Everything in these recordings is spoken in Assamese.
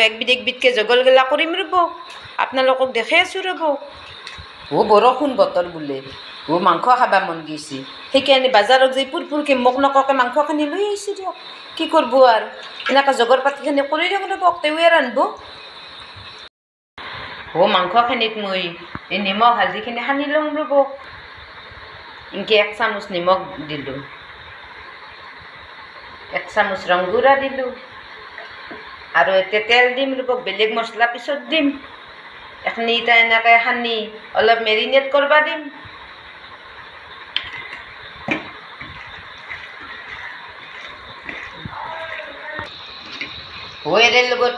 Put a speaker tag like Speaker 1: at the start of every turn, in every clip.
Speaker 1: একবিধকে জগল গেলা কৰিম ৰ'ব আপোনালোকক দেখে আছোঁ ৰ'ব বৰষুণ বতৰ বোলে মাংস খাবা মন গৈছে সেইকাৰণে বাজাৰত যাই পুৰপুৰকৈ মোক নককে মাংসখিনি লৈ আহিছোঁ দিয়ক কি কৰিব আৰু এনেকৈ জগৰ পাতিখিনি কৰি দিয়ক ৰ'ব তেওঁৱে ৰান্ধিব মাংসখিনিত মই এই নিমখ হালধিখিনি সানি ল'ম ৰ'ব ইনকৈ 1 চামুচ নিমখ দিলোঁ 1 চামুচ ৰং গুড়া দিলোঁ আৰু এতিয়া তেল দিম ৰ'ব বেলেগ মছলা পিছত দিম এখনি এতিয়া এনেকৈ সানি অলপ মেৰিনেট কৰিব দিম এৰে লগত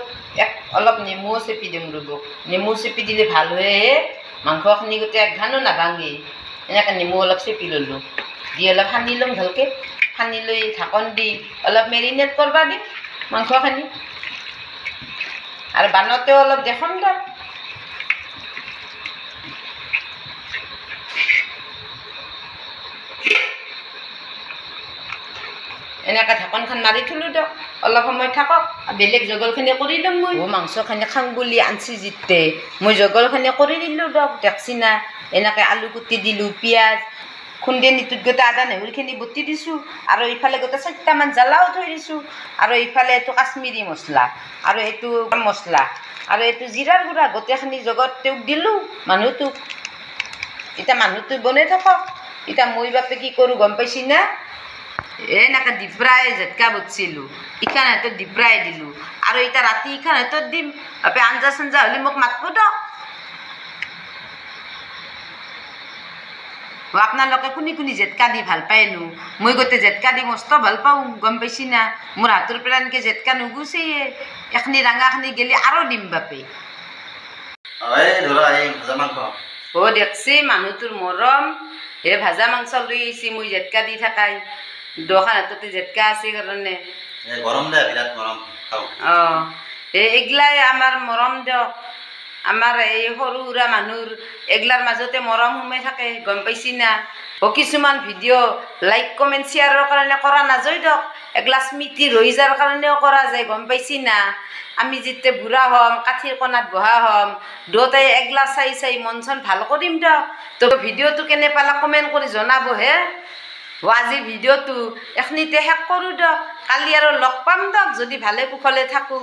Speaker 1: অলপ নেমুও চেপি দিম ৰ'ব নেমু চেপি দিলে ভাল হয়ে মাংসখিনি গোটেই একঘানো নাভাঙে এনেকৈ নেমু অলপ চেপি ল'লোঁ দি অলপ সানি ল'ম ভালকৈ সানি লৈ ঢাকন দি অলপ মেৰিনেট কৰিব দিম মাংসখিনি আৰু বানতেও অলপ দেখোন দিয়ক এনেকৈ ঢাকনখন মাৰি থলোঁ দিয়ক অলপ সময় থাকক বেলেগ জগলখিনি কৰি ল'ম মই মাংসখিনি খাওঁ বুলি আনছি জিতে মই জগলখিনি কৰি দিলোঁ দিয়ক দেখছি না এনেকৈ আলু কুটি দিলোঁ পিঁয়াজ খুন্দেনিটোত গোটেই আদা নহৰুখিনি বটি দিছোঁ আৰু ইফালে গোটেই 4টামান জ্বালাও থৈ দিছোঁ আৰু ইফালে এইটো কাশ্মীৰী মছলা আৰু এইটো মছলা আৰু এইটো জিৰাৰ গুড়া গোটেইখিনি জগত তেওঁক দিলোঁ মানুহটোক এতিয়া মানুহটো বনাই থাকক এতিয়া মই বাপে কি কৰোঁ গম পাইছি না এনেকৈ ডিপৰাই জেটকা বটছিলোঁ ইখান হাতত ডিপৰাই দিলোঁ আৰু এতিয়া ৰাতি ইখান হাতত দিম বাপে আঞ্জা চাঞ্জা হ'লে মোক মাতব দিয়ক আপোনালোকে কোনি জেটকা দি ভাল পায়নো মই গোটেই জেটকা দি মস্ত ভাল পাওঁ গম পাইছি না মোৰ হাতৰ পৰা এনেকৈ জেটকা নুগুচেয়ে এখনি ৰাঙাখিনি গেলি আৰু দিম বাপে দেখছি মানুহটোৰ মৰম ভাজা মাংস লৈ আহিছে মই জেটকা দি থাকাই দোকান হাততে জেটকা আছে কাৰণে এইগিলাই আমাৰ মৰম দিয়ক আমাৰ এই সৰু সুৰা মানুহৰ এগলাৰ মাজতে মৰম সোমাই থাকে গম পাইছি না কিছুমান ভিডিঅ' লাইক কমেণ্ট শ্বেয়াৰৰ কাৰণে কৰা নাযায় দিয়ক এগলা স্মৃতি ৰৈ যোৱাৰ কাৰণেও কৰা যায় গম পাইছি না আমি যেতিয়া বুঢ়া হ'ম কাঠিৰ কণাত বহা হ'ম দুয়োটাই এগলা চাই মন চন ভাল কৰিম দিয়ক তো ভিডিঅ'টো কেনে পালা কমেণ্ট কৰি জনাবহে আজিৰ ভিডিঅ'টো এখনিতে শেষ কৰোঁ দিয়ক কালি আৰু লগ পাম দিয়ক যদি ভালে কুশলে থাকোঁ